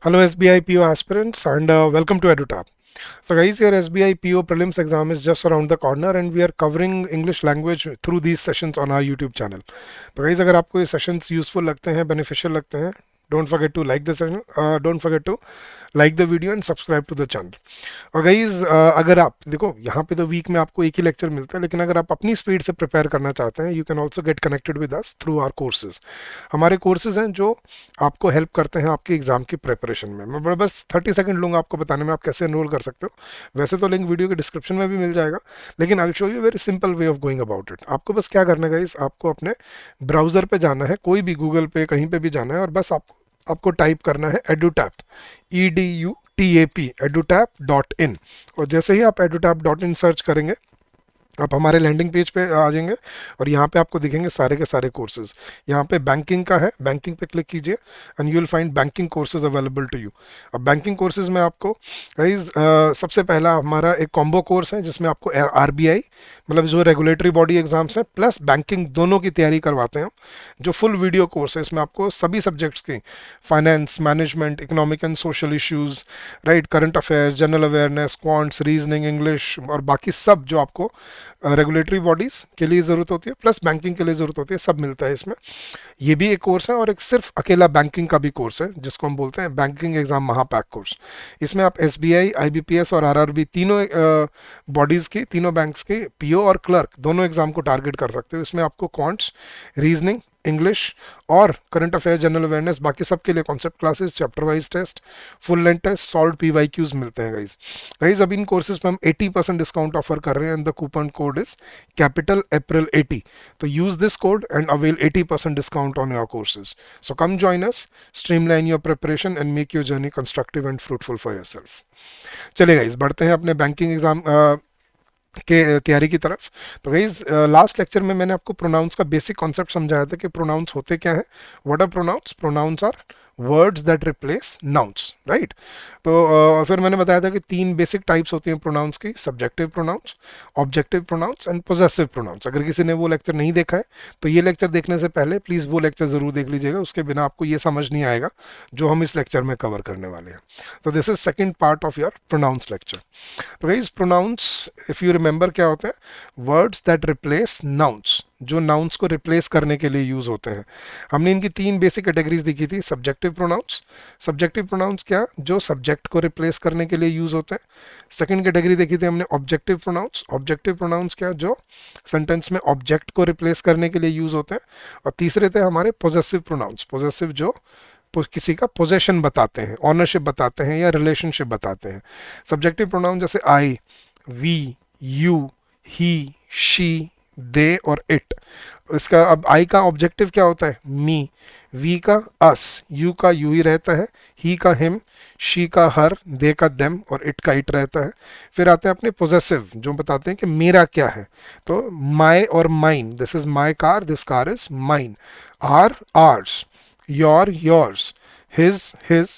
Hello SBI PO aspirants and welcome to EduTap. So guys, your SBI PO prelims exam is just around the corner and we are covering English language through these sessions on our YouTube channel. तो guys, अगर आपको ये sessions useful लगते हैं, beneficial लगते हैं, don't forget to like the session, don't forget to like the video and subscribe to the channel. और guys अगर आप देखो यहाँ पे तो वीक में आपको एक ही लेक्चर मिलता है, लेकिन अगर आप अपनी स्पीड से प्रिपेयर करना चाहते हैं you can also get connected with us through our courses. हमारे कोर्सेज हैं जो आपको हेल्प करते हैं आपके एग्जाम की प्रिपरेशन में. मैं बस 30 सेकंड लूँगा आपको बताने में आप कैसे एनरोल कर सकते हो. वैसे तो लिंक वीडियो के डिस्क्रिप्शन में भी मिल जाएगा, लेकिन I will show you very simple way of going about it. आपको बस क्या करना है गाइज, आपको अपने ब्राउजर पे जाना है, कोई भी गूगल पे कहीं पे भी जाना है और बस आपको टाइप करना है edutap, EDUTAP, edutap.in. और जैसे ही आप edutap.in सर्च करेंगे आप हमारे लैंडिंग पेज पे आ जाएंगे और यहाँ पे आपको दिखेंगे सारे के सारे कोर्सेज. यहाँ पे बैंकिंग का है, बैंकिंग पे क्लिक कीजिए and you will find banking courses available to you. अब बैंकिंग कोर्सेज में आपको गाइज सबसे पहला हमारा एक कॉम्बो कोर्स है जिसमें आपको आरबीआई मतलब जो रेगुलेटरी बॉडी एग्जाम्स हैं प्लस बैंकिंग दोनों की तैयारी करवाते हैं. जो फुल वीडियो कोर्स है इसमें आपको सभी सब्जेक्ट्स की finance, management, economic and social issues, right, current affairs, general awareness, quants, reasoning, English और बाकी सब जो आपको रेगुलेटरी बॉडीज के लिए ज़रूरत होती है प्लस बैंकिंग के लिए ज़रूरत होती है, सब मिलता है इसमें. ये भी एक कोर्स है और एक सिर्फ अकेला बैंकिंग का भी कोर्स है जिसको हम बोलते हैं बैंकिंग एग्जाम महापैक कोर्स. इसमें आप एसबीआई, आईबीपीएस और आरआरबी तीनों बॉडीज़ की, तीनों बैंक्स के पीओ और क्लर्क दोनों एग्जाम को टारगेट कर सकते हो. इसमें आपको क्वांट्स, रीजनिंग, इंग्लिश और करंट अफेयर, जनरल अवेयरनेस, बाकी सब के लिए concept classes, chapter wise test, full length test, solve PYQs मिलते हैं गाइज. गाइज अब इन कोर्सेज में हम 80% डिस्काउंट ऑफर कर रहे हैं and the coupon code is capital April 80. तो use this code and avail 80% discount on your courses. So come join us, streamline your preparation and make your journey constructive and fruitful for yourself. चलिए guys बढ़ते हैं अपने banking exam के तैयारी की तरफ. तो गाइज लास्ट लेक्चर में मैंने आपको प्रोनाउंस का बेसिक कॉन्सेप्ट समझाया था कि प्रोनाउंस होते क्या हैं. What are pronouns? Pronouns are words that replace nouns, right. तो फिर मैंने बताया था कि तीन बेसिक टाइप्स होती हैं प्रोनाउंस की: subjective pronouns, objective pronouns and possessive pronouns. अगर किसी ने वो लेक्चर नहीं देखा है तो ये लेक्चर देखने से पहले प्लीज़ वो लेक्चर ज़रूर देख लीजिएगा, उसके बिना आपको ये समझ नहीं आएगा जो हम इस लेक्चर में कवर करने वाले हैं. तो this is second part of your pronouns lecture. तो guys pronouns if you remember क्या होते हैं? वर्ड्स दैट रिप्लेस नाउन्स, जो नाउन्स को रिप्लेस करने के लिए यूज होते हैं. हमने इनकी तीन बेसिक कैटेगरीज देखी थी. सब्जेक्टिव प्रोनाउंस, सब्जेक्टिव प्रोनाउंस क्या, जो सब्जेक्ट को रिप्लेस करने के लिए यूज होते हैं. सेकंड कैटेगरी देखी थी हमने ऑब्जेक्टिव प्रोनाउंस, ऑब्जेक्टिव प्रोनाउंस क्या, जो सेंटेंस में ऑब्जेक्ट को रिप्लेस करने के लिए यूज होते हैं. और तीसरे थे हमारे पोजेसिव प्रोनाउंस, पोजेसिव जो किसी का पोजेशन बताते हैं, ऑनरशिप बताते हैं या रिलेशनशिप बताते हैं. सब्जेक्टिव प्रोनाउन जैसे आई, वी, यू, ही, शी, दे और इट. इसका अब आई का ऑब्जेक्टिव क्या होता है? मी. वी का अस, यू का यू ही रहता है, ही का हिम, शी का हर, दे का देम और इट का इट रहता है. फिर आते हैं अपने पोजेसिव जो बताते हैं कि मेरा क्या है. तो माई और mine, this is my car, this car is mine. Our, ours. Your, yours. His, his.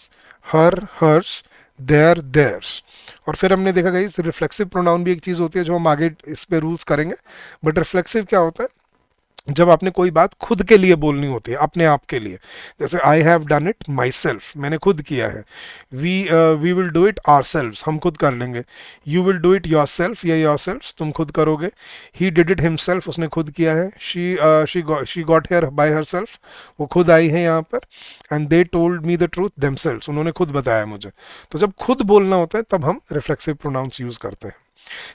Her, hers. Their, theirs. और फिर हमने देखा गई रिफ्लेक्सिव प्रोनाउन भी एक चीज़ होती है जो हम आगे इस पे रूल्स करेंगे. बट रिफ्लेक्सिव क्या होता है? जब आपने कोई बात खुद के लिए बोलनी होती है, अपने आप के लिए. जैसे I have done it myself, मैंने खुद किया है. We will do it ourself, हम खुद कर लेंगे. You will do it yourself या योर सेल्फ, तुम खुद करोगे. ही डिड इट हिमसेल्फ, उसने खुद किया है. She got hair bye her self, वो खुद आई है यहाँ पर. And they told me the truth themselves, उन्होंने खुद बताया मुझे. तो जब खुद बोलना होता है तब हम रिफ्लेक्सिव प्रोनाउंस यूज करते हैं.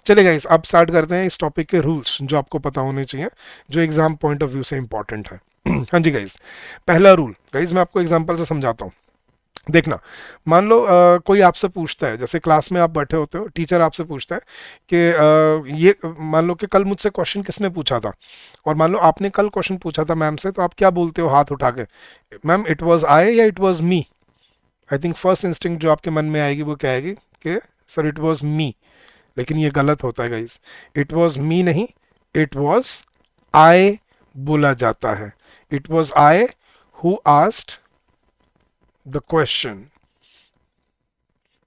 चलिए गाइस अब स्टार्ट करते हैं इस टॉपिक के रूल्स जो आपको पता होने चाहिए, जो एग्जाम पॉइंट ऑफ व्यू से इंपॉर्टेंट है. हाँ जी गाइस, पहला रूल गाइस मैं आपको एग्जांपल से समझाता हूँ. देखना, मान लो कोई आपसे पूछता है, जैसे क्लास में आप बैठे होते हो, टीचर आपसे पूछता है कि ये मान लो कि कल मुझसे क्वेश्चन किसने पूछा था, और मान लो आपने कल क्वेश्चन पूछा था मैम से, तो आप क्या बोलते हो हाथ उठा के? मैम इट वॉज आई या it was me? I think first instinct जो आपके मन में आएगी वो क्या आएगी कि सर इट वॉज मी. लेकिन ये गलत होता है गाइस. इट वॉज मी नहीं, इट वॉज आई बोला जाता है. It was I who asked the question,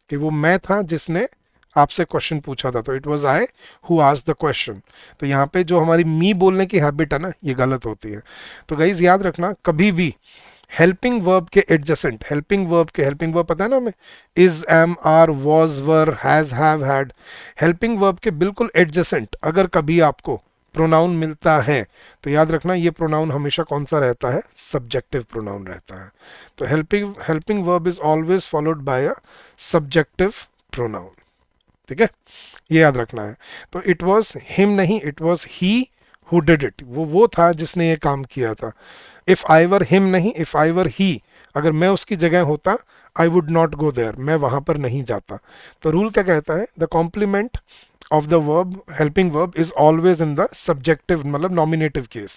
कि वो मैं था जिसने आपसे क्वेश्चन पूछा था. तो it was I who asked the question. तो यहाँ पे जो हमारी मी बोलने की हैबिट है ना, ये गलत होती है. तो गाइज याद रखना, कभी भी हेल्पिंग वर्ब पता है ना हमें, is, am, are, was, were, has, have, had, helping verb के बिल्कुल एडजेसेंट अगर कभी आपको प्रोनाउन मिलता है तो याद रखना ये प्रोनाउन हमेशा कौन सा रहता है, सब्जेक्टिव प्रोनाउन रहता है। तो helping verb is always followed by a subjective pronoun, ठीक है, ये याद रखना है। तो इट वॉज हिम नहीं, it was he who did it, वो था जिसने ये काम किया था। इफ आई वर हिम नहीं, इफ आई वर ही, अगर मैं उसकी जगह होता, I would not go there, मैं वहां पर नहीं जाता। तो रूल क्या कहता है, the complement of the verb, helping verb, is always in the subjective मतलब nominative case.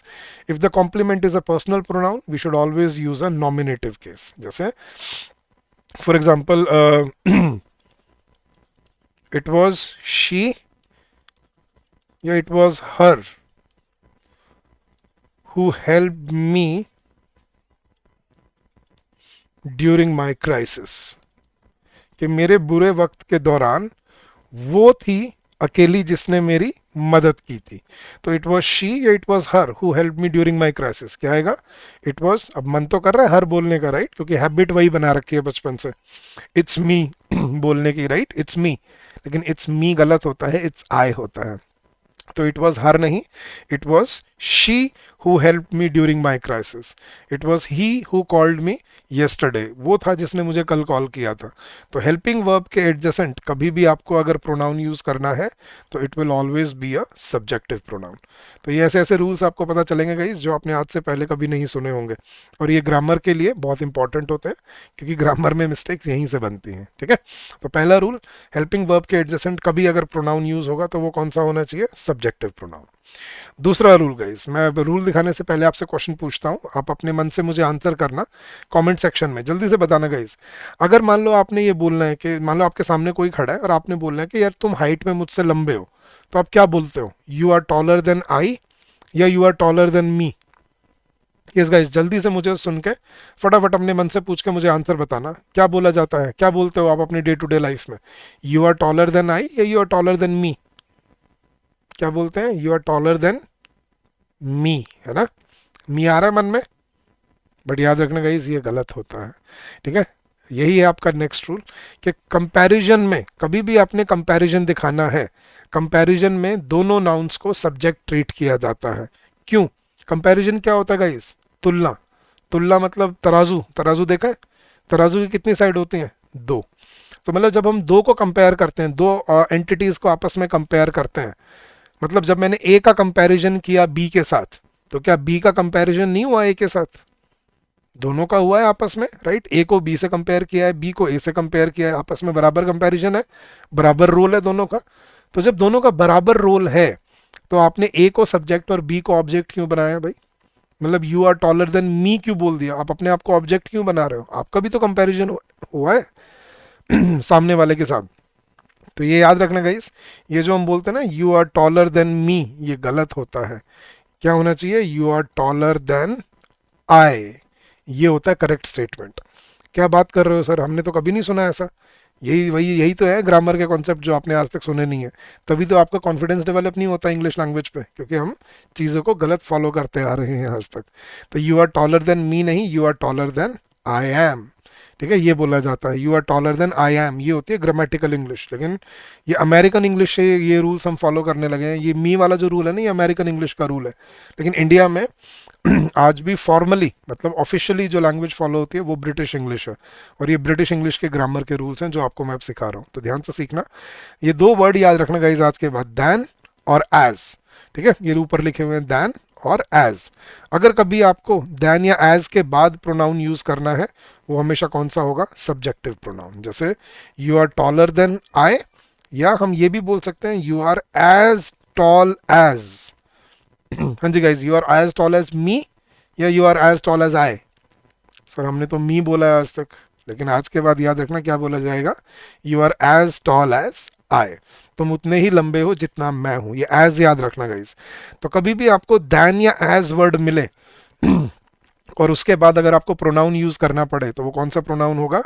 If the complement is a personal pronoun, we should always use a nominative case. जैसे for example it was she या it was her who helped me during my crisis, कि मेरे बुरे वक्त के दौरान वो थी अकेली जिसने मेरी मदद की थी। तो इट वॉज शी या it was her who help me during my crisis, क्या आएगा, इट वॉज। अब मन तो कर रहा है हर बोलने का, राइट, क्योंकि हैबिट वही बना रखी है बचपन से, इट्स मी बोलने की, राइट, इट्स मी, लेकिन इट्स मी गलत होता है, इट्स आई होता है। तो इट वॉज हर नहीं, it was she who help me during my crisis, it was he who called me yesterday, वो था जिसने मुझे कल कॉल किया था। तो हेल्पिंग वर्ब के एडजेसेंट कभी भी आपको अगर प्रोनाउन यूज करना है तो it will always be a subjective pronoun. तो ये ऐसे ऐसे रूल्स आपको पता चलेंगे गाइस जो आपने आज से पहले कभी नहीं सुने होंगे, और ये ग्रामर के लिए बहुत इंपॉर्टेंट होते हैं क्योंकि ग्रामर में मिस्टेक्स यहीं से बनती हैं, ठीक है। तो पहला रूल, हेल्पिंग वर्ब के एडजेसेंट कभी अगर प्रोनाउन यूज होगा तो वो कौन सा होना चाहिए, सब्जेक्टिव प्रोनाउन। दूसरा रूल गाइस, मैं रूल दिखाने से पहले आपसे क्वेश्चन पूछता हूं, आप अपने मन से मुझे आंसर करना कमेंट सेक्शन में, जल्दी से बताना गाइस। अगर मान लो आपने ये बोलना है कि मान लो आपके सामने कोई खड़ा है और आपने बोलना है कि यार तुम हाइट में मुझसे लंबे हो, तो आप क्या बोलते हो, you are taller than I या you are taller than me. Yes guys, जल्दी से मुझे सुन के फटाफट अपने मन से पूछ के मुझे आंसर बताना, क्या बोला जाता है, क्या बोलते हो आप अपनी डे टू डे लाइफ में, you are taller than I या you are taller than me, क्या बोलते हैं, you are taller than me, है ना, मी आ रहा है मन में, बट याद रखना गाइस ये गलत होता है, ठीक है। यही है आपका नेक्स्ट रूल कि कंपैरिजन में कभी भी आपने कंपैरिजन दिखाना है, कंपैरिजन में दोनों नाउन्स को सब्जेक्ट ट्रीट किया जाता है। क्यों, कंपैरिजन क्या होता है गाइस, तुलना, तुलना मतलब तराजू, तराजू देखा है, तराजू की कितनी साइड होती हैं, दो। तो मतलब जब हम दो को कंपेयर करते हैं, दो एंटिटीज को आपस में कंपेयर करते हैं, मतलब जब मैंने ए का कंपैरिजन किया बी के साथ, तो क्या बी का कंपैरिजन नहीं हुआ ए के साथ, दोनों का हुआ है आपस में, राइट, ए को बी से कंपेयर किया है, बी को ए से कंपेयर किया है, आपस में बराबर कंपैरिजन है, बराबर रोल है दोनों का। तो जब दोनों का बराबर रोल है तो आपने ए को सब्जेक्ट और बी को ऑब्जेक्ट क्यों बनाया भाई, मतलब you are taller than me क्यों बोल दिया, आप अपने आप को ऑब्जेक्ट क्यों बना रहे हो, आपका भी तो कंपैरिजन हुआ है सामने वाले के साथ। तो ये याद रखना गाइस, ये जो हम बोलते हैं ना you are taller than me, ये गलत होता है, क्या होना चाहिए, you are taller than I, ये होता है करेक्ट स्टेटमेंट। क्या बात कर रहे हो सर, हमने तो कभी नहीं सुना ऐसा, यही तो है ग्रामर के कॉन्सेप्ट जो आपने आज तक सुने नहीं है, तभी तो आपका कॉन्फिडेंस डेवलप नहीं होता इंग्लिश लैंग्वेज पे, क्योंकि हम चीज़ों को गलत फॉलो करते आ रहे हैं आज तक। तो you are taller than me नहीं, you are taller than I am, ठीक है, ये बोला जाता है, you are taller than I am, ये होती है ग्रामेटिकल इंग्लिश। लेकिन ये अमेरिकन इंग्लिश से ये रूल्स हम फॉलो करने लगे हैं, ये मी वाला जो रूल है ना ये अमेरिकन इंग्लिश का रूल है, लेकिन इंडिया में आज भी फॉर्मली मतलब ऑफिशियली जो लैंग्वेज फॉलो होती है वो ब्रिटिश इंग्लिश है, और ये ब्रिटिश इंग्लिश के ग्रामर के रूल्स हैं जो आपको मैं अब सिखा रहा हूँ, तो ध्यान से सीखना। ये दो वर्ड याद रखना गाइस आज के बाद, दैन और एज, ठीक है, ये ऊपर लिखे हुए हैं दैन और एज। अगर कभी आपको दैन या एज के बाद प्रोनाउन यूज करना है वो हमेशा कौन सा होगा, सब्जेक्टिव प्रोनाउन, जैसे you are taller than I, या हम ये भी बोल सकते हैं you are as tall as हाँ जी guys, you are as tall as me या you are as tall as I. Sir हमने तो मी बोला है आज तक, लेकिन आज के बाद याद रखना क्या बोला जाएगा, you are as tall as I, तुम उतने ही लंबे हो जितना मैं हूं, ये एज याद रखना गाइज। तो कभी भी आपको दैन या एज वर्ड मिले और उसके बाद अगर आपको प्रोनाउन यूज करना पड़े तो वो कौन सा प्रोनाउन होगा,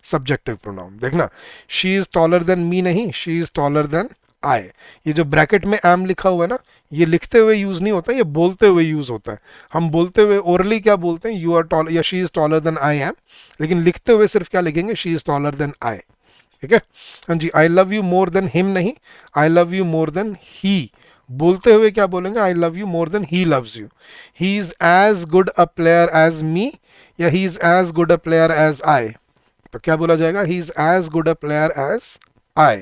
सब्जेक्टिव प्रोनाउन। देखना, she is taller than me नहीं, she is taller than I. ये जो ब्रैकेट में एम लिखा हुआ है ना, ये लिखते हुए यूज नहीं होता, ये बोलते हुए यूज होता है। हम बोलते हुए ओरली क्या बोलते हैं, यू आर टॉल या she is taller than I am, लेकिन लिखते हुए सिर्फ क्या लिखेंगे, she is taller than I. ठीक है। हाँ जी, I love you more than him नहीं, I love you more than he. बोलते हुए क्या बोलेंगे, I love you more than he loves you. He is as good a player as me, या he is as good a player as आई। तो क्या बोला जाएगा, he is as good a player as I.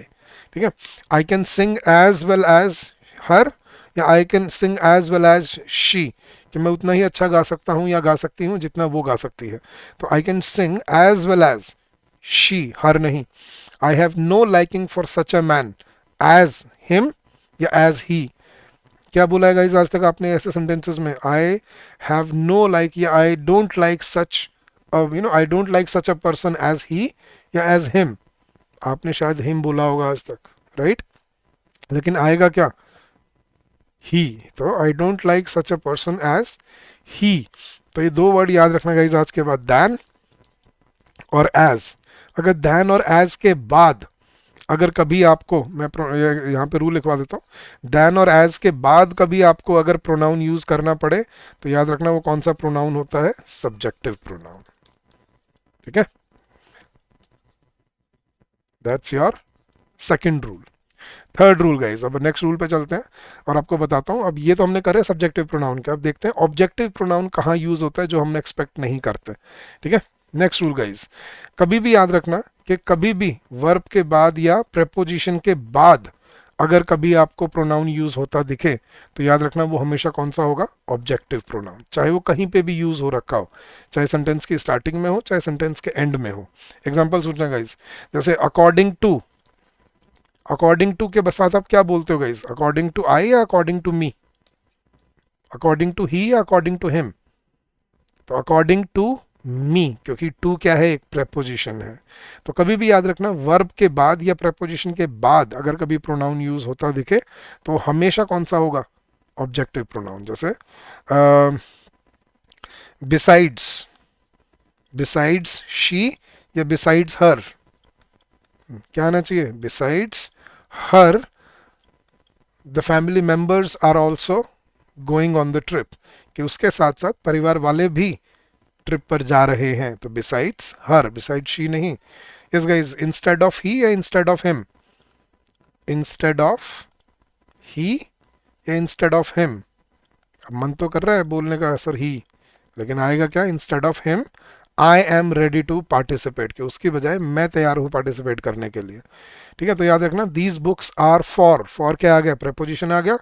ठीक है। I can sing as well as her, या I can sing as well as she, कि मैं उतना ही अच्छा गा सकता हूँ या गा सकती हूँ जितना वो गा सकती है। तो I can sing as well as she, her नहीं। I have no liking for such a man as him या एज ही। क्या बोला है गाइस आज तक आपने ऐसे सेंटेंसेस में, आई हैव नो लाइक या I don't like such, I don't like such a person as he या एज हिम। आपने शायद हिम बोला होगा आज तक, राइट? लेकिन आएगा क्या, ही। तो I don't like such a person as he. तो ये दो वर्ड याद रखना गाइस आज के बाद, दैन और एज। अगर दैन और एज के बाद अगर कभी आपको, मैं यहाँ पे रूल लिखवा देता हूँ, दैन और एज के बाद कभी आपको अगर प्रोनाउन यूज करना पड़े, तो याद रखना वो कौन सा प्रोनाउन होता है, सब्जेक्टिव प्रोनाउन। ठीक है, that's your second rule. Third rule guys, अब नेक्स्ट रूल पे चलते हैं और आपको बताता हूँ। अब ये तो हमने करे सब्जेक्टिव प्रोनाउन के, अब देखते हैं ऑब्जेक्टिव प्रोनाउन कहाँ यूज होता है जो हम एक्सपेक्ट नहीं करते। ठीक है, नेक्स्ट रूल गाइस, कभी भी याद रखना कि कभी भी वर्ब के बाद या प्रेपोजिशन के बाद अगर कभी आपको प्रोनाउन यूज होता दिखे, तो याद रखना वो हमेशा कौन सा होगा, ऑब्जेक्टिव प्रोनाउन। चाहे वो कहीं पे भी यूज हो रखा हो, चाहे सेंटेंस की स्टार्टिंग में हो, चाहे सेंटेंस के एंड में हो। एग्जाम्पल सोचना गाइस, जैसे अकॉर्डिंग टू, अकॉर्डिंग टू के साथ आप क्या बोलते हो गाइस, अकॉर्डिंग टू आई या according to me, according to he या अकॉर्डिंग टू हिम। तो अकॉर्डिंग टू मी, क्योंकि टू क्या है, एक प्रेपोजिशन है। तो कभी भी याद रखना वर्ब के बाद या प्रेपोजिशन के बाद अगर कभी प्रोनाउन यूज होता दिखे, तो हमेशा कौन सा होगा, ऑब्जेक्टिव प्रोनाउन। जैसे बिसाइड्स, बिसाइड्स शी या बिसाइड्स हर, क्या आना चाहिए, besides her the family members are also going on the trip, कि उसके साथ साथ परिवार वाले भी ट्रिप पर जा रहे हैं। तो बिसाइड्स हर, बिसाइड शी नहीं। Yes guys, instead of he या instead of him, instead of he या इंस्टेड ऑफ हिम। अब मन तो कर रहा है बोलने का सर ही, लेकिन आएगा क्या, instead of him I am ready to participate, कि उसकी बजाय मैं तैयार हूँ पार्टिसिपेट करने के लिए। ठीक है, तो याद रखना दीज बुक्स आर फॉर क्या आ गया, प्रेपोजिशन आ गया।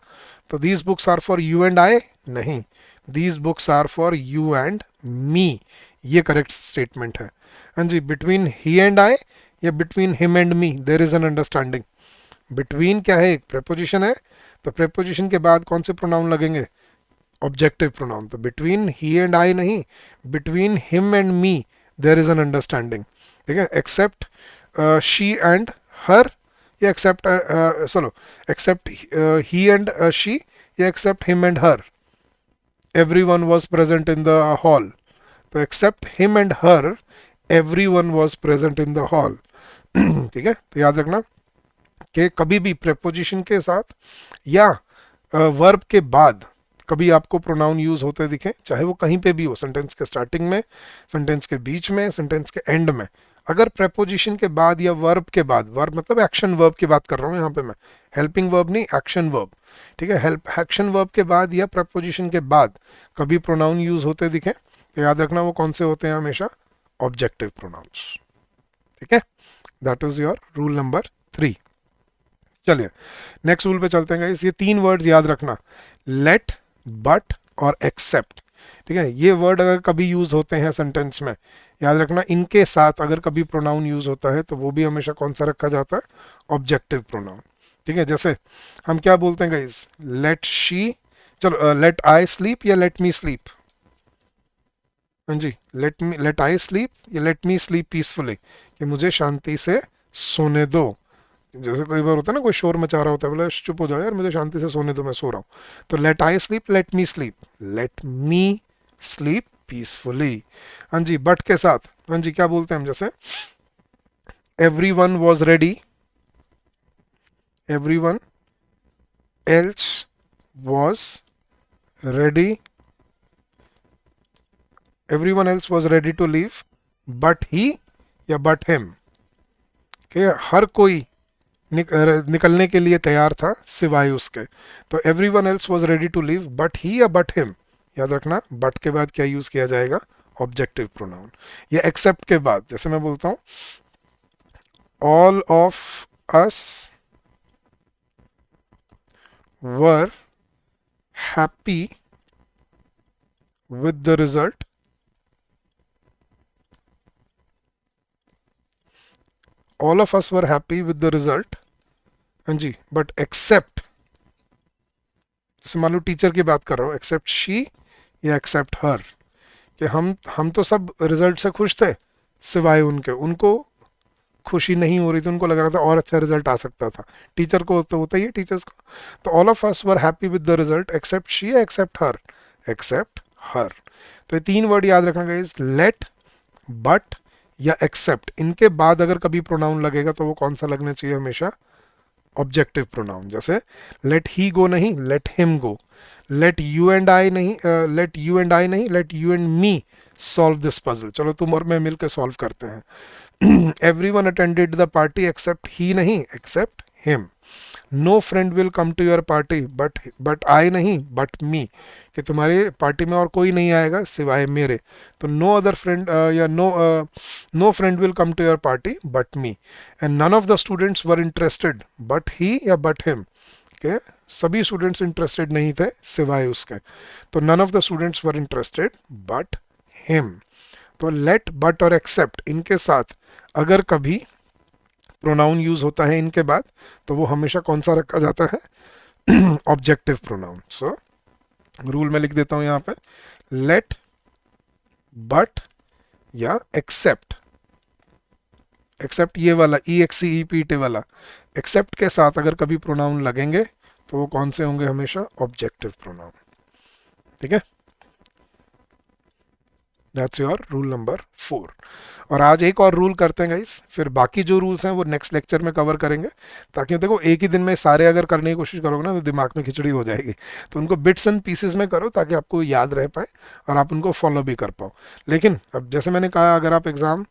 तो these books are for you and I नहीं, these books are for you and me, ये करेक्ट स्टेटमेंट है। हाँ जी, बिटवीन ही एंड आई या between him and me there is an understanding. Between क्या है, एक प्रेपोजिशन है, तो प्रेपोजिशन के बाद कौन से प्रोनाउन लगेंगे, ऑब्जेक्टिव प्रोनाउन। तो बिटवीन ही एंड आई नहीं, between him and me there is an understanding. ठीक है, एक्सेप्ट शी एंड हर, या एक्सेप्ट चलो एक्सेप्ट ही एंड शी, या except him and her. everyone was present in the hall, तो except him and her everyone was present in the hall। ठीक है, तो याद रखना कि कभी भी प्रेपोजिशन के साथ या वर्ब के बाद कभी आपको प्रोनाउन यूज होते दिखे, चाहे वो कहीं पे भी हो, सेंटेंस के स्टार्टिंग में, सेंटेंस के बीच में, सेंटेंस के एंड में, अगर प्रेपोजिशन के बाद या वर्ब के बाद, वर्ब मतलब एक्शन वर्ब की बात कर रहा हूँ यहाँ पे मैं, हेल्पिंग वर्ब नहीं, एक्शन वर्ब। ठीक है, हेल्प एक्शन वर्ब के बाद या प्रपोजिशन के बाद कभी प्रोनाउन यूज होते दिखे, तो याद रखना वो कौन से होते हैं, हमेशा ऑब्जेक्टिव प्रोनाउंस। ठीक है, that is your rule number 3। चलिए नेक्स्ट रूल पे चलते हैं गाइस। ये तीन वर्ड्स याद रखना, लेट, बट और एक्सेप्ट। ठीक है, ये वर्ड अगर कभी यूज होते हैं सेंटेंस में, याद रखना इनके साथ अगर कभी प्रोनाउन यूज होता है तो वो भी हमेशा कौन सा रखा जाता है, ऑब्जेक्टिव प्रोनाउन। ठीक है, जैसे हम क्या बोलते हैं गाइस, लेट शी, चलो लेट आई स्लीप या लेट मी स्लीप। हाँ जी, लेट आई स्लीप या लेट मी स्लीप पीसफुली, कि मुझे शांति से सोने दो। जैसे कई बार होता है ना, कोई शोर मचा रहा होता है, बोले चुप हो जाओ यार, मुझे शांति से सोने दो, मैं सो रहा हूँ। तो let I sleep, let me sleep, let me sleep peacefully. हाँ जी, बट के साथ हाँ जी क्या बोलते हैं हम, जैसे every one was ready, every one else was ready, everyone else was ready to leave but he या बट हिम, कि हर कोई निकलने के लिए तैयार था सिवाय उसके। तो every one else was ready to leave but he या बट हिम, याद रखना बट के बाद क्या यूज किया जाएगा, ऑब्जेक्टिव प्रोनाउन। या एक्सेप्ट के बाद जैसे मैं बोलता हूं all of us were happy with the result, all of us were happy with the result, हाँ जी, बट एक्सेप्ट, जैसे मान लो टीचर की बात कर रहा हूँ, एक्सेप्ट शी या एक्सेप्ट हर, कि हम तो सब रिजल्ट से खुश थे सिवाय उनके, उनको खुशी नहीं हो रही थी, उनको लग रहा था और अच्छा रिजल्ट आ सकता था। टीचर को तो होता ही है टीचर्स को। तो all of us were happy with the result except she या एक्सेप्ट हर, एक्सेप्ट हर। तो ये तीन वर्ड याद रखना गाइस, लेट, बट या एक्सेप्ट, इनके बाद अगर कभी प्रोनाउन लगेगा तो वो कौन सा लगना चाहिए, हमेशा ऑब्जेक्टिव प्रोनाउन। जैसे लेट ही गो नहीं, let him go, let you and I नहीं, लेट यू एंड आई नहीं, let you and me solve this puzzle, चलो तुम और मैं मिलकर सॉल्व करते हैं। Everyone attended the party except he नहीं, except him. No friend will come to your party but I नहीं, बट मी, कि तुम्हारी पार्टी में और कोई नहीं आएगा सिवाय मेरे। तो नो अदर फ्रेंड या no friend will come to your party but me. And none of the students were interested but he या बट हिम, के सभी स्टूडेंट्स इंटरेस्टेड नहीं थे सिवाय उसके। तो none of the students were interested but him. तो लेट, बट और एक्सेप्ट, इनके साथ अगर कभी प्रोनाउन यूज होता है इनके बाद, तो वो हमेशा कौन सा रखा जाता है, ऑब्जेक्टिव प्रोनाउन। सो रूल में लिख देता हूं यहां पे, लेट, बट या एक्सेप्ट, एक्सेप्ट ये वाला ई एक्स ई पी टी वाला, एक्सेप्ट के साथ अगर कभी प्रोनाउन लगेंगे तो वो कौन से होंगे, हमेशा ऑब्जेक्टिव प्रोनाउन। ठीक है, दैट्स योर रूल नंबर 4। और आज एक और रूल करते हैं गाइस, फिर बाकी जो रूल्स हैं वो नेक्स्ट लेक्चर में कवर करेंगे, ताकि देखो एक ही दिन में सारे अगर करने की कोशिश करोगे ना तो दिमाग में खिचड़ी हो जाएगी। तो उनको बिट्स एंड पीसेस में करो ताकि आपको याद रह पाए और आप उनको फॉलो भी कर पाओ। लेकिन अब जैसे मैंने कहा, अगर आप एग्ज़ाम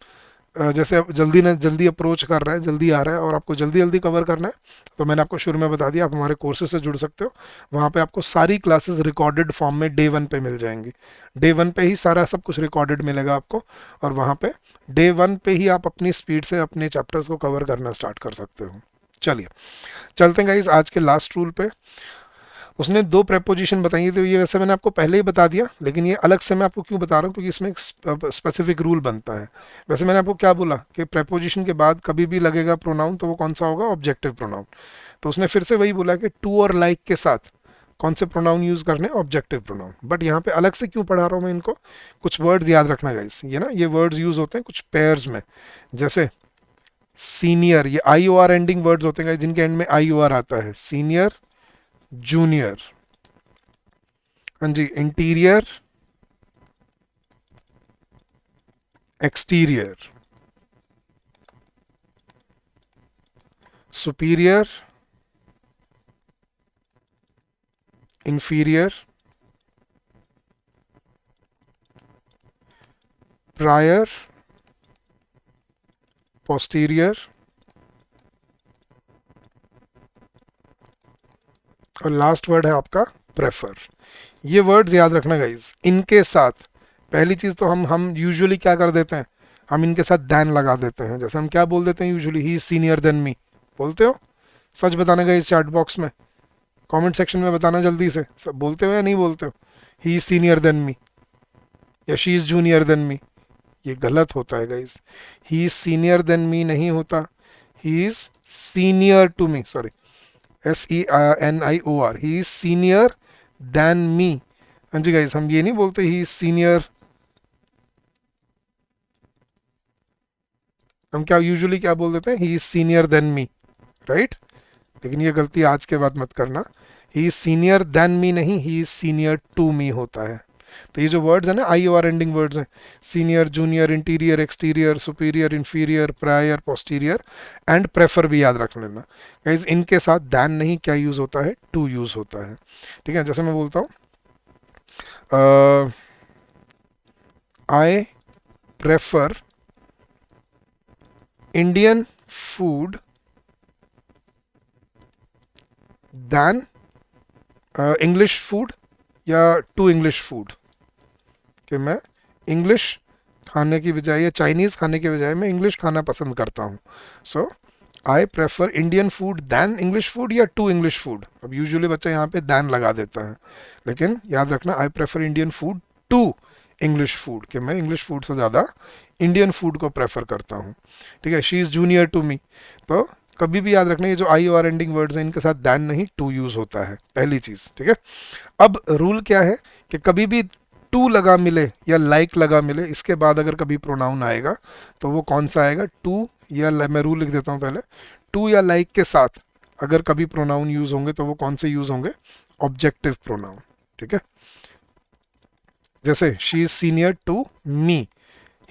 जैसे अब जल्दी अप्रोच कर रहा है, जल्दी आ रहा है और आपको जल्दी जल्दी कवर करना है, तो मैंने आपको शुरू में बता दिया, आप हमारे कोर्सेज से जुड़ सकते हो। वहाँ पे आपको सारी क्लासेस रिकॉर्डेड फॉर्म में डे 1 पे मिल जाएंगी। डे 1 पे ही सारा सब कुछ रिकॉर्डेड मिलेगा आपको, और वहाँ पे डे 1 पे ही आप अपनी स्पीड से अपने चैप्टर्स को कवर करना स्टार्ट कर सकते हो। चलिए चलते हैं गाइस आज के लास्ट रूल पे। उसने दो प्रेपोजिशन बताई थी, ये वैसे मैंने आपको पहले ही बता दिया, लेकिन ये अलग से मैं आपको क्यों बता रहा हूँ, क्योंकि इसमें एक स्पेसिफिक रूल बनता है। वैसे मैंने आपको क्या बोला कि प्रेपोजिशन के बाद कभी भी लगेगा प्रोनाउन तो वो कौन सा होगा, ऑब्जेक्टिव प्रोनाउन। तो उसने फिर से वही बोला कि टू और लाइक के साथ कौन से प्रोनाउन यूज करने, ऑब्जेक्टिव प्रोनाउन। बट यहाँ पे अलग से क्यों पढ़ा रहा हूँ मैं इनको, कुछ वर्ड्स याद रखना गाइस, ये ना ये वर्ड्स यूज होते हैं कुछ पेयर्स में। जैसे सीनियर, ये आई ओ आर एंडिंग वर्ड्स होते हैं जिनके एंड में आई ओ आर आता है, सीनियर, जूनियर, हाँ जी, interior, exterior, superior, inferior, prior, posterior और लास्ट वर्ड है आपका प्रेफर। ये वर्ड्स याद रखना गाइज, इनके साथ पहली चीज तो हम यूजुअली क्या कर देते हैं, हम इनके साथ दैन लगा देते हैं। जैसे हम क्या बोल देते हैं usually, he is senior than मी, बोलते हो? सच बताना गाइज चैट बॉक्स में, कमेंट सेक्शन में बताना जल्दी से, सब बोलते हो या नहीं बोलते हो, he is senior than me या she is junior than me. ये गलत होता है guys, he is senior than me नहीं होता, he is senior to me, sorry, SENIOR, he is senior than me. हाँ जी गाइस, हम ये नहीं बोलते ही इज सीनियर, हम क्या यूजुअली क्या बोल देते हैं, he is senior than me, right. लेकिन ये गलती आज के बाद मत करना, he is senior than me नहीं, he is senior to me होता है। तो ये जो वर्ड्स हैं ना I O R ending words हैं, senior, junior, interior, exterior, superior, inferior, prior, posterior and prefer भी याद रख लेना गाइज। इनके साथ दैन नहीं क्या यूज होता है, टू यूज होता है। ठीक है, जैसे मैं बोलता हूँ I prefer Indian food than English food या टू इंग्लिश फूड, कि मैं इंग्लिश खाने की बजाय या चाइनीज़ खाने के बजाय मैं इंग्लिश खाना पसंद करता हूँ। So I prefer Indian food than English food या टू इंग्लिश फूड। अब यूजुअली बच्चा यहाँ पे दैन लगा देता है, लेकिन याद रखना I prefer Indian food to English food, कि मैं इंग्लिश फूड से ज़्यादा इंडियन फूड को प्रेफर करता हूँ। ठीक है, she is junior to me, तो कभी भी याद रखना ये जो आई और एंडिंग वर्ड्स हैं इनके साथ दैन नहीं टू यूज होता है, पहली चीज़। ठीक है, अब रूल क्या है कि कभी भी टू लगा मिले या लाइक लगा मिले, इसके बाद अगर कभी प्रोनाउन आएगा तो वो कौन सा आएगा, टू या मैं रूल लिख देता हूँ पहले, टू या लाइक के साथ अगर कभी प्रोनाउन यूज होंगे तो वो कौन से यूज होंगे, ऑब्जेक्टिव प्रोनाउन। ठीक है, जैसे she is senior to me,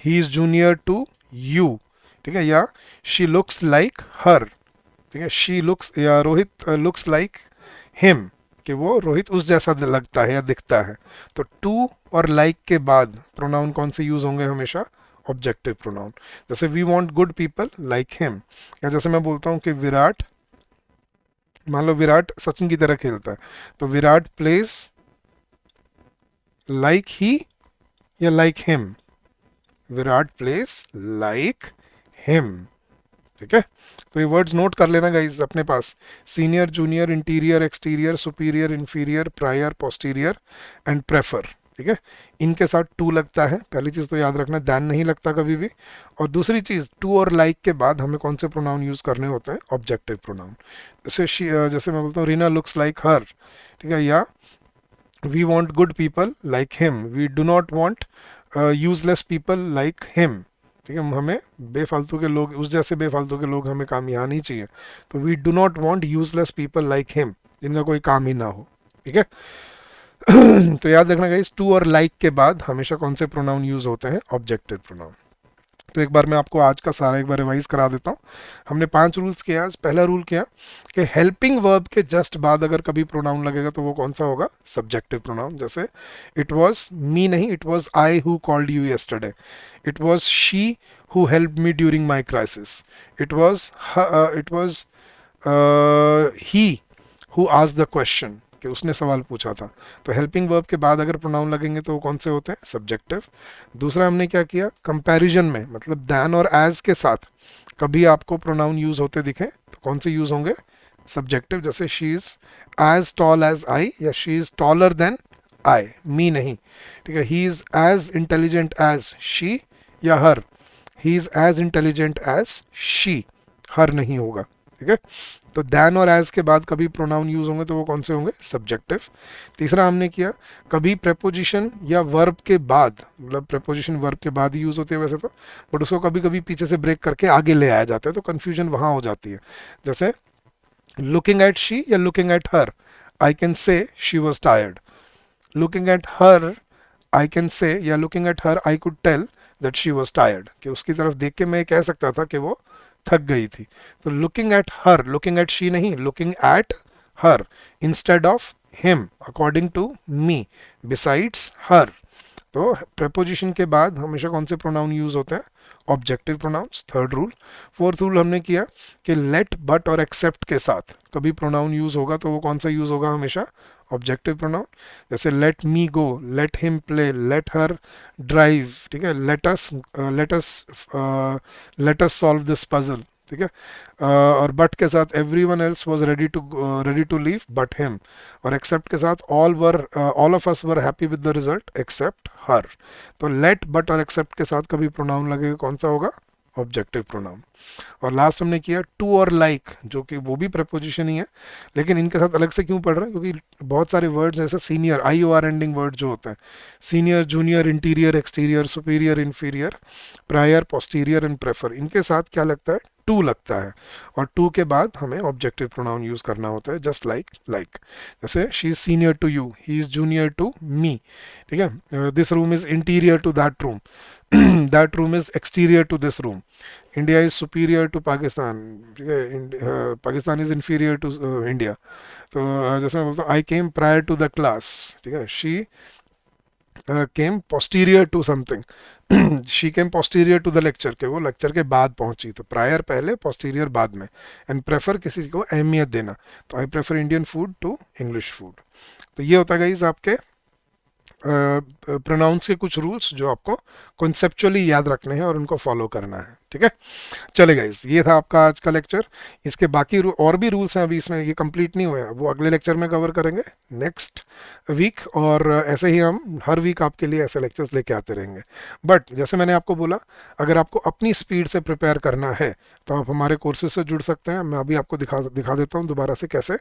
he is junior to you. ठीक है, या शी लुक्स लाइक हर। ठीक है, शी लुक्स या रोहित लुक्स लाइक हिम, कि वो रोहित उस जैसा लगता है या दिखता है। तो टू और लाइक के बाद प्रोनाउन कौन से यूज होंगे, हमेशा ऑब्जेक्टिव प्रोनाउन। जैसे we want good people like him, या जैसे मैं बोलता हूँ कि विराट, मान लो विराट सचिन की तरह खेलता है, तो विराट प्लेज लाइक ही या like him, Virat plays like him. ठीक है, तो ये वर्ड्स नोट कर लेना गाइज अपने पास, senior, junior, interior, exterior, superior, inferior, prior, posterior and prefer. ठीक है, इनके साथ टू लगता है, पहली चीज़ तो याद रखना, दैन नहीं लगता कभी भी। और दूसरी चीज़, टू और लाइक के बाद हमें कौन से प्रोनाउन यूज़ करने होते हैं, ऑब्जेक्टिव प्रोनाउन। जैसे मैं बोलता हूँ रीना लुक्स लाइक हर। ठीक है, या we want good people like him, we do not want useless people like him. ठीक है, हमें बेफालतू के लोग, उस जैसे बेफालतू के लोग हमें काम यहाँ नहीं चाहिए। तो we do not want useless people like him, जिनका कोई काम ही ना हो। ठीक है, तो याद रखना गाइस, टू और लाइक के बाद हमेशा कौन से प्रोनाउन यूज होते हैं, ऑब्जेक्टिव प्रोनाउन। तो एक बार मैं आपको आज का सारा एक बार रिवाइज करा देता हूँ। हमने 5 रूल्स किया आज। पहला रूल किया कि हेल्पिंग वर्ब के जस्ट बाद अगर कभी प्रोनाउन लगेगा तो वो कौन सा होगा, सब्जेक्टिव प्रोनाउन। जैसे इट वॉज मी नहीं, it was I who called you yesterday, it was she who help me during my crisis, it was he who asked the question, कि उसने सवाल पूछा था। तो हेल्पिंग वर्ब के बाद अगर प्रोनाउन लगेंगे तो वो कौन से होते हैं, सब्जेक्टिव। दूसरा हमने क्या किया, कंपैरिजन में मतलब दैन और एज के साथ कभी आपको प्रोनाउन यूज होते दिखे तो कौन से यूज होंगे, सब्जेक्टिव। जैसे she is as tall as I, या she is taller than I, me नहीं। ठीक है, he is as intelligent as she या her, he is as intelligent as she, her नहीं होगा। ठीक है, तो दैन और एज के बाद कभी प्रोनाउन यूज होंगे तो वो कौन से होंगे, सब्जेक्टिव। तीसरा हमने किया, कभी प्रेपोजिशन या वर्ब के बाद, मतलब प्रेपोजिशन वर्ब के बाद ही यूज होती है वैसे तो, बट उसको कभी कभी पीछे से ब्रेक करके आगे ले आया जाता है, तो कंफ्यूजन वहां हो जाती है। जैसे लुकिंग एट शी या looking at her, I can say she was tired. Looking at her I can say, या looking at her I could tell that she was tired, कि उसकी तरफ देख के मैं कह सकता था कि वो थक गई थी। तो looking at her, looking at she नहीं, looking at her instead of him, according to me, besides her. तो प्रेपोजिशन के बाद हमेशा कौन से प्रोनाउन यूज होते हैं, objective pronouns, third rule. Fourth rule हमने किया कि लेट, बट और एक्सेप्ट के साथ कभी प्रोनाउन यूज होगा तो वो कौन सा यूज होगा, हमेशा ऑब्जेक्टिव प्रोनाउन। जैसे let me go, let him play, let her drive. ठीक है, let us solve this puzzle. ठीक है, और बट के साथ every one else was ready to leave but him, और एक्सेप्ट के साथ all of us were happy with the result except her. तो लेट, बट और एक्सेप्ट के साथ कभी प्रोनाउन लगेगा कौन सा होगा, ऑब्जेक्टिव प्रोनाउन। और लास्ट हमने किया टू और लाइक, जो कि वो भी प्रपोजिशन ही है, लेकिन इनके साथ अलग से क्यों पढ़ रहे हैं, क्योंकि बहुत सारे वर्ड्स ऐसे senior I O R ending word जो होते हैं, senior, junior, interior, exterior, superior, inferior, prior, posterior and prefer, इनके साथ क्या लगता है, टू लगता है। और टू के बाद हमें ऑब्जेक्टिव प्रोनाउन यूज करना होता है, जस्ट लाइक लाइक। जैसे she is senior to you, he is junior to me, ठीक है। This room is interior to that room, that room is exterior to this room. India is superior to Pakistan, ठीक है, Pakistan is inferior to India. तो जैसे मैं बोलता हूँ I came prior to the class, ठीक है, she came posterior to something, she came posterior to the lecture, के वो लेक्चर के बाद पहुंची, तो प्रायर पहले, पोस्टीरियर बाद में। एंड प्रेफर किसी को अहमियत देना, तो I prefer Indian food to English food. तो ये होता है गाइस आपके प्रोनाउंस के कुछ रूल्स जो आपको कॉन्सेप्चुअली याद रखने हैं और उनको फॉलो करना है, ठीक है। चले गाइस, ये था आपका आज का लेक्चर। इसके बाकी और भी रूल्स हैं अभी इसमें, ये कंप्लीट नहीं हुए हैं, वो अगले लेक्चर में कवर करेंगे नेक्स्ट वीक। और ऐसे ही हम हर वीक आपके लिए ऐसे लेक्चर्स लेके आते रहेंगे। बट जैसे मैंने आपको बोला, अगर आपको अपनी स्पीड से प्रिपेयर करना है तो आप हमारे कोर्सेज से जुड़ सकते हैं। मैं अभी आपको दिखा देता हूँ दोबारा से कैसे।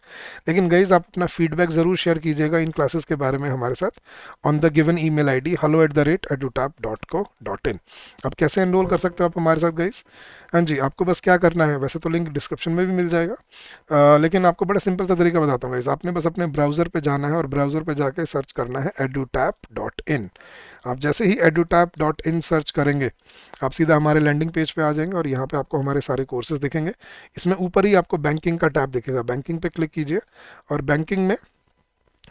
लेकिन गाइज आप अपना फीडबैक ज़रूर शेयर कीजिएगा इन क्लासेस के बारे में हमारे साथ on the given email ID hello@edutap.co.in। अब कैसे एनरोल कर सकते हो आप हमारे साथ गाइज? हाँ जी, आपको बस क्या करना है, वैसे तो लिंक डिस्क्रिप्शन में भी मिल जाएगा, लेकिन आपको बड़ा सिंपल सा तरीका बताता हूँ गाइज। आपने बस अपने ब्राउज़र पे जाना है और ब्राउज़र पे जाके सर्च करना है edutap.in। आप जैसे ही edutap.in सर्च करेंगे, आप सीधा हमारे लैंडिंग पेज पे आ जाएंगे और यहाँ पे आपको हमारे सारे कोर्सेज दिखेंगे। इसमें ऊपर ही आपको बैंकिंग का टैब दिखेगा, बैंकिंग पे क्लिक कीजिए और बैंकिंग में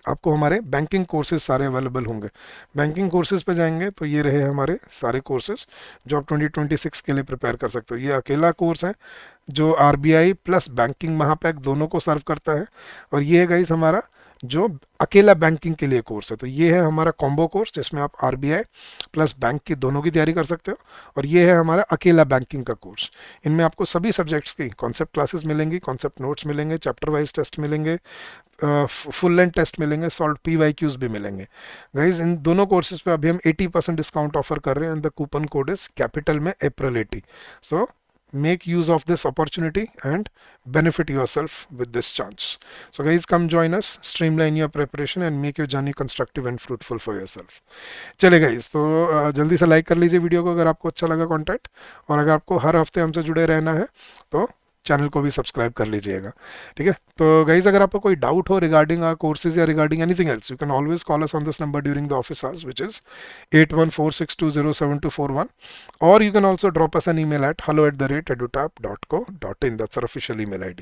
आपको हमारे बैंकिंग कोर्सेज सारे अवेलेबल होंगे। बैंकिंग कोर्सेज पे जाएंगे तो ये रहे हमारे सारे कोर्सेज जो आप 2026 के लिए प्रिपेयर कर सकते हो। ये अकेला कोर्स है जो आरबीआई प्लस बैंकिंग महापैक दोनों को सर्व करता है। और ये है गाइस हमारा जो अकेला बैंकिंग के लिए कोर्स है। तो ये है हमारा कॉम्बो कोर्स जिसमें आप आरबीआई प्लस बैंक की दोनों की तैयारी कर सकते हो। और ये है हमारा अकेला बैंकिंग का कोर्स। इनमें आपको सभी सब्जेक्ट्स की कॉन्सेप्ट क्लासेस मिलेंगी, कॉन्सेप्ट नोट्स मिलेंगे, चैप्टर वाइज टेस्ट मिलेंगे, फुल लेंथ टेस्ट मिलेंगे, सॉल्व PYQs भी मिलेंगे। गाइज इन दोनों कोर्सेज पे अभी हम 80% डिस्काउंट ऑफर कर रहे हैं and the coupon code is capital में April 80। So make use of this opportunity and benefit yourself with this chance. So guys, come join us, streamline your preparation and make your journey constructive and fruitful for yourself. चले guys, तो जल्दी से like कर लीजिए video को अगर आपको अच्छा लगा कंटेंट, और अगर आपको हर हफ्ते हमसे जुड़े रहना है तो चैनल को भी सब्सक्राइब कर लीजिएगा, ठीक है। तो गाइज अगर आपको कोई डाउट हो रिगार्डिंग आवर कोर्सेज या regarding anything else, you can always call us on this number during the office hours which is 8146207241, or you can also drop us an email at hello@edutap.co.in. That's our official email ID.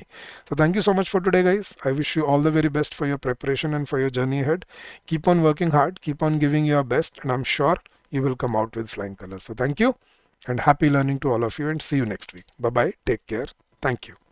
So thank you so much for today guys. I wish you all the very best for your preparation and for your journey ahead. Keep on working hard, keep on giving your best, and I'm sure you will come out with flying colors. So thank you and happy learning to all of you, and see you next week. Bye bye, take care, thank you.